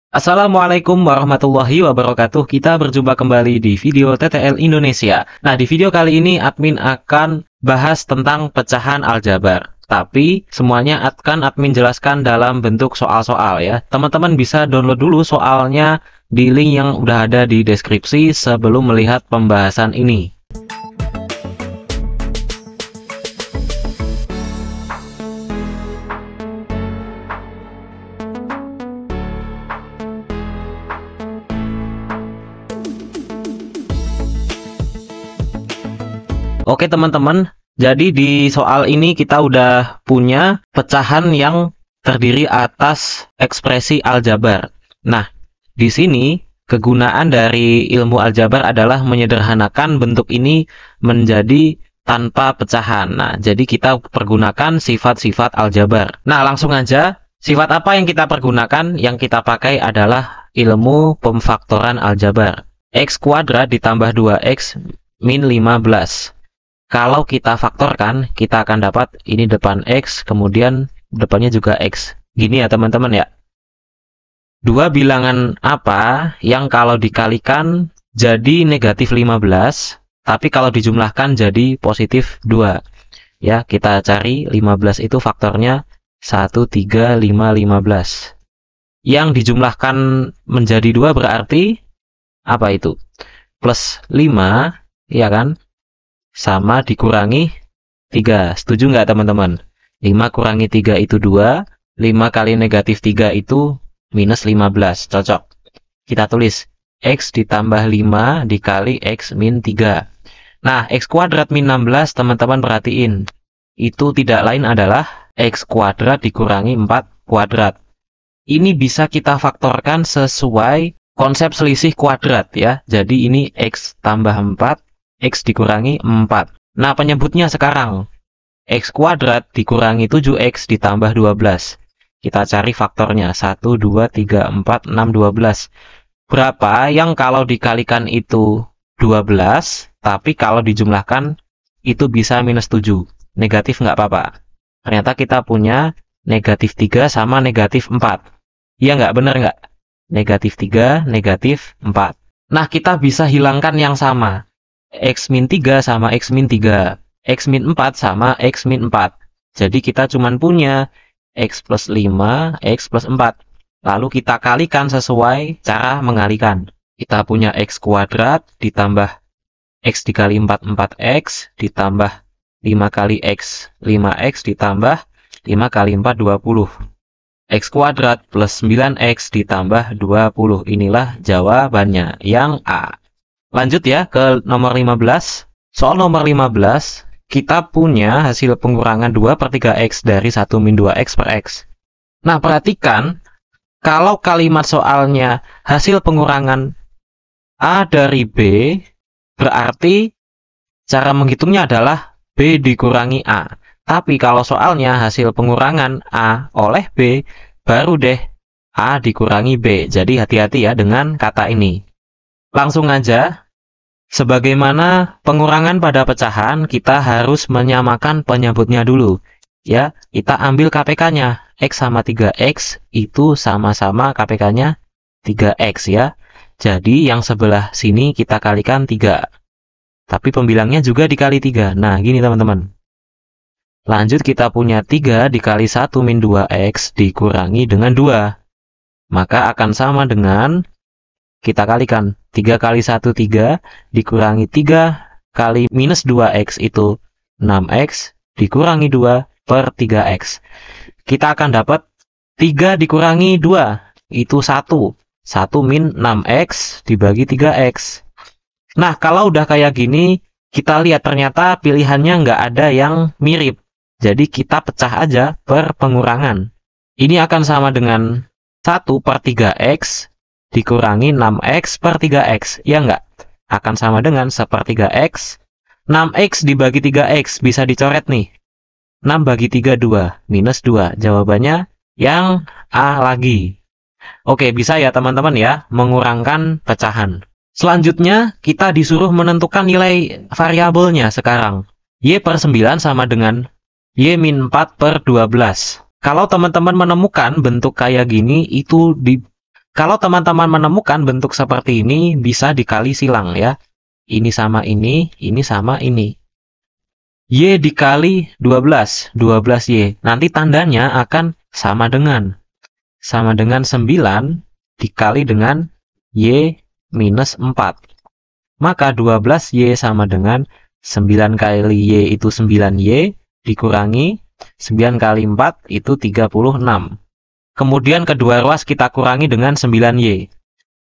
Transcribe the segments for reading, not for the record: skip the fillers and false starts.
Assalamualaikum warahmatullahi wabarakatuh. Kita berjumpa kembali di video TTL Indonesia. Nah, di video kali ini admin akan bahas tentang pecahan aljabar. Tapi semuanya akan admin jelaskan dalam bentuk soal-soal ya. Teman-teman bisa download dulu soalnya di link yang udah ada di deskripsi sebelum melihat pembahasan ini. Oke teman-teman, jadi di soal ini kita udah punya pecahan yang terdiri atas ekspresi aljabar. Nah, di sini kegunaan dari ilmu aljabar adalah menyederhanakan bentuk ini menjadi tanpa pecahan. Nah, jadi kita pergunakan sifat-sifat aljabar. Nah, langsung aja, sifat apa yang kita pergunakan? Yang kita pakai adalah ilmu pemfaktoran aljabar. X kuadrat ditambah 2x min 15. Kalau kita faktorkan, kita akan dapat ini depan X, kemudian depannya juga X. Gini ya teman-teman ya. Dua bilangan apa yang kalau dikalikan jadi negatif 15, tapi kalau dijumlahkan jadi positif 2. Ya, kita cari 15 itu faktornya 1, 3, 5, 15. Yang dijumlahkan menjadi 2 berarti apa itu? Plus 5, ya kan? Sama dikurangi 3. Setuju nggak teman-teman? 5 kurangi 3 itu 2. 5 kali negatif 3 itu minus 15. Cocok. Kita tulis X ditambah 5 dikali X min 3. Nah, X kuadrat min 16 teman-teman perhatiin. Itu tidak lain adalah X kuadrat dikurangi 4 kuadrat. Ini bisa kita faktorkan sesuai konsep selisih kuadrat ya. Jadi ini X tambah 4. X dikurangi 4. Nah, penyebutnya sekarang. X kuadrat dikurangi 7X ditambah 12. Kita cari faktornya. 1, 2, 3, 4, 6, 12. Berapa yang kalau dikalikan itu 12, tapi kalau dijumlahkan itu bisa minus 7. Negatif nggak apa-apa. Ternyata kita punya negatif 3 sama negatif 4. Iya nggak? Bener nggak? Negatif 3, negatif 4. Nah, kita bisa hilangkan yang sama. X min 3 sama X min 3. X min 4 sama X min 4. Jadi kita cuma punya X plus 5, X plus 4. Lalu kita kalikan sesuai cara mengalikan. Kita punya X kuadrat ditambah X dikali 4, 4X. Ditambah 5 kali X, 5X ditambah 5 kali 4, 20. X kuadrat plus 9X ditambah 20. Inilah jawabannya yang A. Lanjut ya ke nomor 15. Soal nomor 15, kita punya hasil pengurangan 2 per 3x dari 1 min 2x per x. Nah, perhatikan, kalau kalimat soalnya hasil pengurangan A dari B, berarti cara menghitungnya adalah B dikurangi A. Tapi kalau soalnya hasil pengurangan A oleh B, baru deh A dikurangi B. Jadi hati-hati ya dengan kata ini. Langsung aja, sebagaimana pengurangan pada pecahan, kita harus menyamakan penyebutnya dulu. Ya, kita ambil KPK-nya. X sama 3X itu sama-sama KPK-nya 3X ya. Jadi yang sebelah sini kita kalikan 3. Tapi pembilangnya juga dikali 3. Nah, gini teman-teman. Lanjut kita punya 3 dikali 1 min 2X dikurangi dengan 2. Maka akan sama dengan kita kalikan 3 kali 1, 3, dikurangi 3 kali minus 2X itu 6X, dikurangi 2 per 3X. Kita akan dapat 3 dikurangi 2, itu 1. 1 min 6X dibagi 3X. Nah, kalau udah kayak gini, kita lihat ternyata pilihannya nggak ada yang mirip. Jadi kita pecah aja per pengurangan. Ini akan sama dengan 1 per 3X, dikurangi 6X per 3X, ya enggak? Akan sama dengan 1/3X. 6X dibagi 3X, bisa dicoret nih. 6 bagi 3, 2. Minus 2. Jawabannya yang A lagi. Oke, bisa ya teman-teman ya, mengurangkan pecahan. Selanjutnya, kita disuruh menentukan nilai variabelnya sekarang. Y per 9 sama dengan Y min 4 per 12. Kalau teman-teman menemukan bentuk kayak gini, itu Kalau teman-teman menemukan bentuk seperti ini, bisa dikali silang ya. Ini sama ini sama ini. Y dikali 12, 12Y. Nanti tandanya akan sama dengan 9 dikali dengan Y minus 4. Maka 12Y sama dengan 9 kali Y itu 9Y, dikurangi 9 kali 4 itu 36. Kemudian kedua ruas kita kurangi dengan 9Y.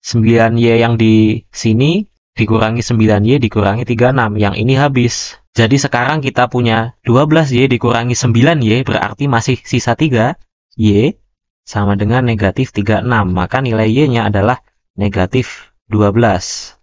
9Y yang di sini dikurangi 9Y dikurangi 36. Yang ini habis. Jadi sekarang kita punya 12Y dikurangi 9Y berarti masih sisa 3Y sama dengan negatif 36. Maka nilai Y-nya adalah negatif 12.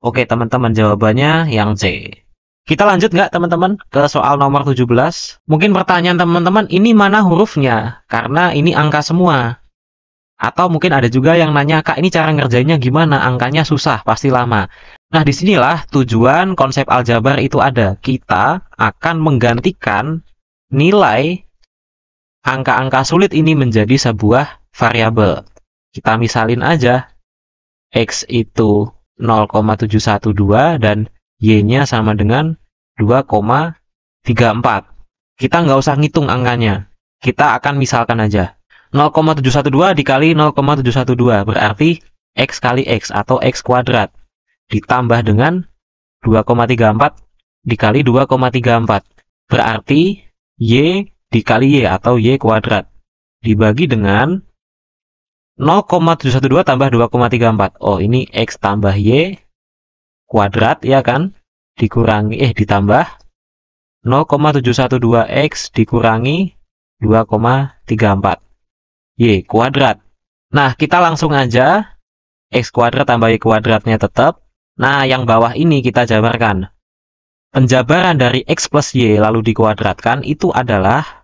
Oke teman-teman, jawabannya yang C. Kita lanjut nggak teman-teman ke soal nomor 17? Mungkin pertanyaan teman-teman, ini mana hurufnya? Karena ini angka semua. Atau mungkin ada juga yang nanya, Kak ini cara ngerjainnya gimana? Angkanya susah, pasti lama. Nah disinilah tujuan konsep aljabar itu ada. Kita akan menggantikan nilai angka-angka sulit ini menjadi sebuah variabel. Kita misalin aja, X itu 0,712 dan Y-nya sama dengan 2,34. Kita nggak usah ngitung angkanya. Kita akan misalkan aja. 0,712 dikali 0,712 berarti X kali X atau X kuadrat. Ditambah dengan 2,34 dikali 2,34. Berarti Y dikali Y atau Y kuadrat. Dibagi dengan 0,712 tambah 2,34. Oh, ini X tambah Y kuadrat ya kan, dikurangi ditambah 0,712x dikurangi 2,34 Y kuadrat. Nah kita langsung aja, X kuadrat tambah Y kuadratnya tetap. Nah yang bawah ini kita jabarkan. Penjabaran dari X plus Y lalu dikuadratkan itu adalah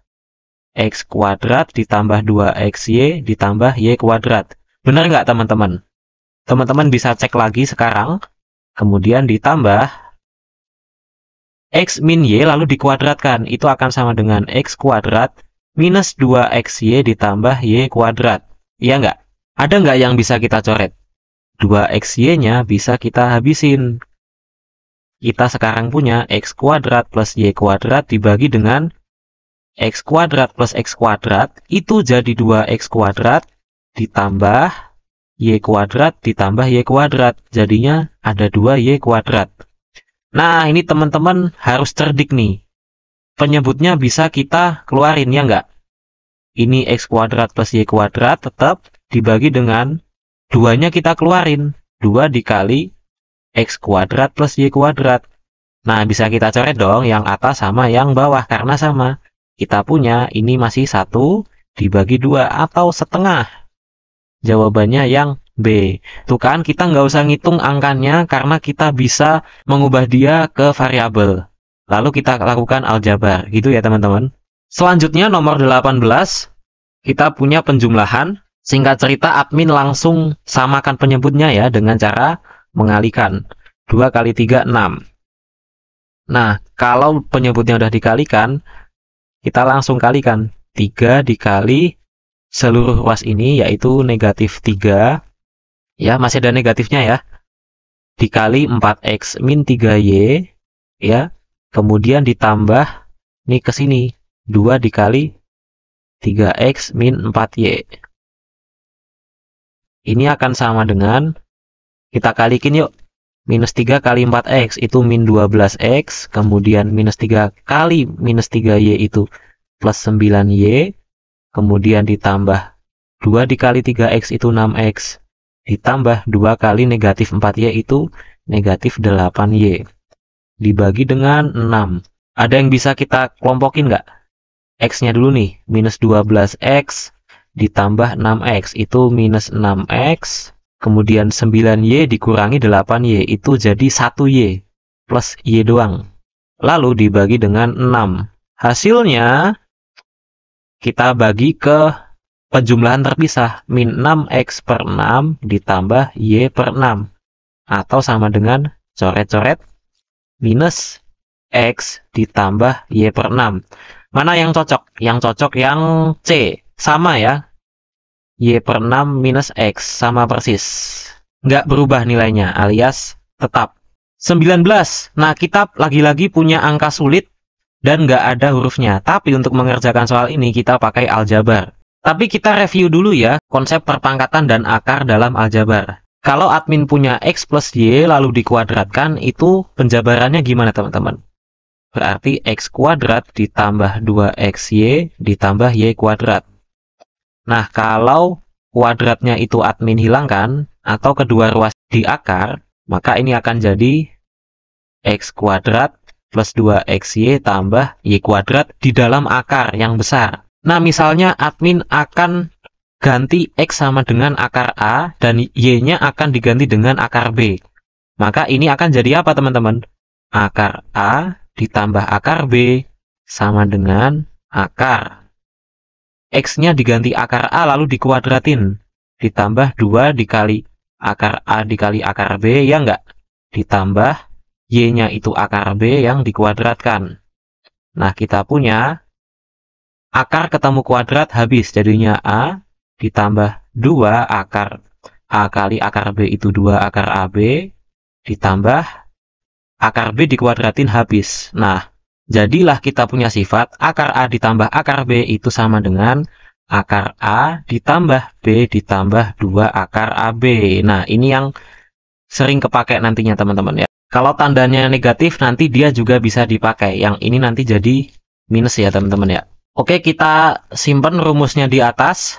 X kuadrat ditambah 2XY ditambah Y kuadrat. Benar nggak teman-teman? Teman-teman bisa cek lagi sekarang. Kemudian ditambah X min Y lalu dikuadratkan. Itu akan sama dengan X kuadrat minus 2XY ditambah Y kuadrat. Iya nggak? Ada nggak yang bisa kita coret? 2XY-nya bisa kita habisin. Kita sekarang punya X kuadrat plus Y kuadrat dibagi dengan X kuadrat plus X kuadrat. Itu jadi 2X kuadrat ditambah Y kuadrat ditambah Y kuadrat. Jadinya ada 2Y kuadrat. Nah, ini teman-teman harus cerdik nih. Penyebutnya bisa kita keluarin, ya nggak? Ini X kuadrat plus Y kuadrat tetap dibagi dengan 2-nya kita keluarin. 2 dikali X kuadrat plus Y kuadrat. Nah, bisa kita coret dong yang atas sama yang bawah. Karena sama. Kita punya ini masih 1 dibagi 2 atau setengah. Jawabannya yang B. Tuh kan, kita nggak usah ngitung angkanya karena kita bisa mengubah dia ke variabel. Lalu kita lakukan aljabar. Gitu ya teman-teman. Selanjutnya nomor 18. Kita punya penjumlahan. Singkat cerita, admin langsung samakan penyebutnya ya dengan cara mengalikan. 2 kali 3, 6. Nah, kalau penyebutnya udah dikalikan, kita langsung kalikan. 3 dikali seluruh ruas ini yaitu negatif 3. Ya, masih ada negatifnya ya. Dikali 4X min 3Y. Ya, kemudian ditambah nih ke sini. 2 dikali 3X min 4Y. Ini akan sama dengan, kita kalikin yuk. Minus 3 kali 4X itu min 12X. Kemudian minus 3 kali minus 3Y itu plus 9Y. Kemudian ditambah 2 dikali 3X itu 6X. Ditambah 2 kali negatif 4Y itu negatif 8Y. Dibagi dengan 6. Ada yang bisa kita kelompokin nggak? X-nya dulu nih. Minus 12X ditambah 6X itu minus 6X. Kemudian 9Y dikurangi 8Y itu jadi 1Y. Plus Y doang. Lalu dibagi dengan 6. Hasilnya kita bagi ke penjumlahan terpisah. Min 6X per 6 ditambah Y per 6. Atau sama dengan coret-coret minus X ditambah Y per 6. Mana yang cocok? Yang cocok yang C. Sama ya. Y per 6 minus X, sama persis. Nggak berubah nilainya, alias tetap. 19. Nah, kita lagi-lagi punya angka sulit dan nggak ada hurufnya. Tapi untuk mengerjakan soal ini, kita pakai aljabar. Tapi kita review dulu ya, konsep perpangkatan dan akar dalam aljabar. Kalau admin punya X plus Y lalu dikuadratkan, itu penjabarannya gimana teman-teman? Berarti X kuadrat ditambah 2XY ditambah Y kuadrat. Nah, kalau kuadratnya itu admin hilangkan, atau kedua ruas di akar, maka ini akan jadi X kuadrat plus 2XY tambah Y kuadrat di dalam akar yang besar. Nah, misalnya admin akan ganti X sama dengan akar A, dan Y-nya akan diganti dengan akar B. Maka ini akan jadi apa teman-teman? Akar A ditambah akar B sama dengan akar. X-nya diganti akar A lalu dikuadratin. Ditambah 2 dikali akar A dikali akar B, ya enggak? Ditambah Y-nya itu akar B yang dikuadratkan. Nah, kita punya akar ketemu kuadrat habis. Jadinya A ditambah 2 akar A kali akar B itu 2 akar AB. Ditambah akar B dikuadratin habis. Nah, jadilah kita punya sifat akar A ditambah akar B itu sama dengan akar A ditambah B ditambah 2 akar AB. Nah, ini yang sering kepake nantinya teman-teman ya. Kalau tandanya negatif, nanti dia juga bisa dipakai. Yang ini nanti jadi minus ya teman-teman ya. Oke, kita simpen rumusnya di atas.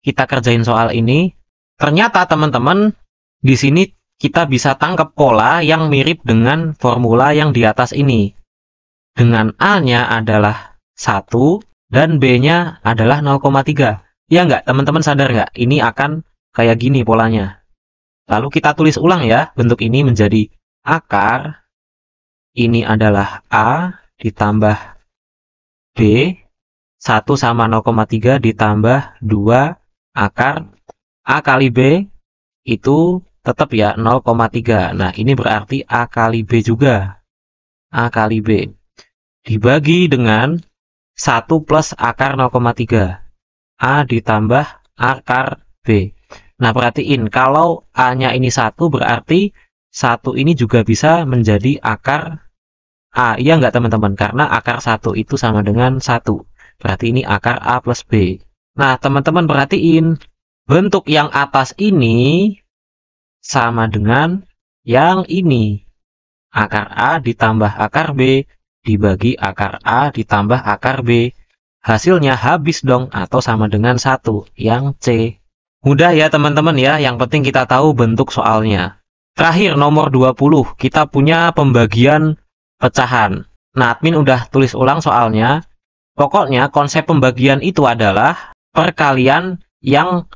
Kita kerjain soal ini. Ternyata teman-teman, di sini kita bisa tangkap pola yang mirip dengan formula yang di atas ini. Dengan A-nya adalah 1 dan B-nya adalah 0,3. Ya nggak, teman-teman sadar nggak? Ini akan kayak gini polanya. Lalu kita tulis ulang ya, bentuk ini menjadi akar. Ini adalah A ditambah B. 1 sama 0,3 ditambah 2 akar A kali B itu tetap ya 0,3. Nah, ini berarti A kali B juga. A kali B dibagi dengan 1 plus akar 0,3. A ditambah akar B. Nah, perhatiin, kalau A-nya ini 1, berarti 1 ini juga bisa menjadi akar A. Iya nggak, teman-teman? Karena akar 1 itu sama dengan 1. Berarti ini akar A plus B. Nah, teman-teman perhatiin, bentuk yang atas ini sama dengan yang ini. Akar A ditambah akar B dibagi akar A ditambah akar B. Hasilnya habis dong, atau sama dengan 1, yang C. Mudah ya teman-teman ya, yang penting kita tahu bentuk soalnya. Terakhir nomor 20, kita punya pembagian pecahan. Nah, admin udah tulis ulang soalnya. Pokoknya konsep pembagian itu adalah perkalian yang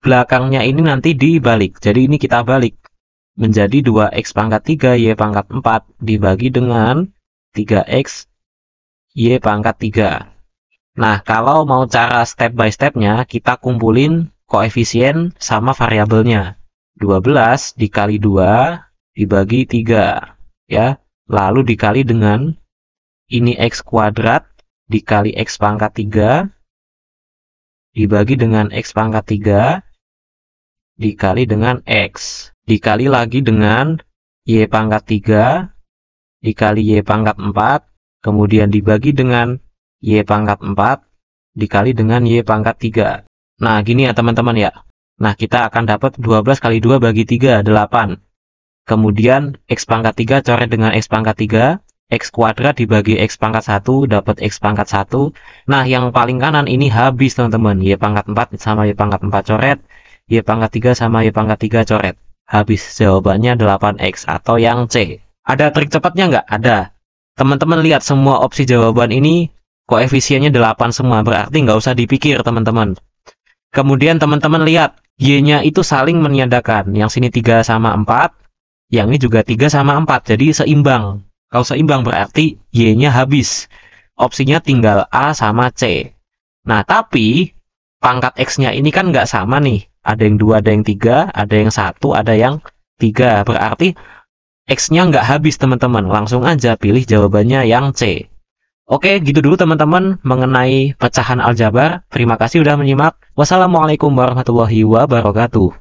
belakangnya ini nanti dibalik. Jadi ini kita balik. Menjadi 2x pangkat 3 y pangkat 4 dibagi dengan 3x y pangkat 3. Nah, kalau mau cara step by stepnya, kita kumpulin koefisien sama variabelnya. 12 dikali 2 dibagi 3. Ya, lalu dikali dengan ini x kuadrat dikali x pangkat 3 dibagi dengan x pangkat 3 dikali dengan x. Dikali lagi dengan y pangkat 3 dikali y pangkat 4, kemudian dibagi dengan y pangkat 4 dikali dengan y pangkat 3. Nah, gini ya teman-teman ya. Nah, kita akan dapat 12 kali 2 bagi 3, 8. Kemudian x pangkat 3 coret dengan x pangkat 3, x kuadrat dibagi x pangkat 1, dapat x pangkat 1. Nah, yang paling kanan ini habis teman-teman. Y pangkat 4 sama y pangkat 4 coret, y pangkat 3 sama y pangkat 3 coret. Habis, jawabannya 8x atau yang C. Ada trik cepatnya nggak? Ada. Teman-teman lihat semua opsi jawaban ini koefisiennya 8 semua, berarti nggak usah dipikir teman-teman. Kemudian teman-teman lihat, y-nya itu saling meniadakan. Yang sini 3 sama 4, yang ini juga 3 sama 4, jadi seimbang. Kalau seimbang berarti y-nya habis. Opsinya tinggal A sama C. Nah, tapi pangkat x-nya ini kan nggak sama nih. Ada yang 2, ada yang 3, ada yang 1, ada yang 3. Berarti x-nya nggak habis teman-teman. Langsung aja pilih jawabannya yang C. Oke, gitu dulu teman-teman mengenai pecahan aljabar. Terima kasih udah menyimak. Wassalamualaikum warahmatullahi wabarakatuh.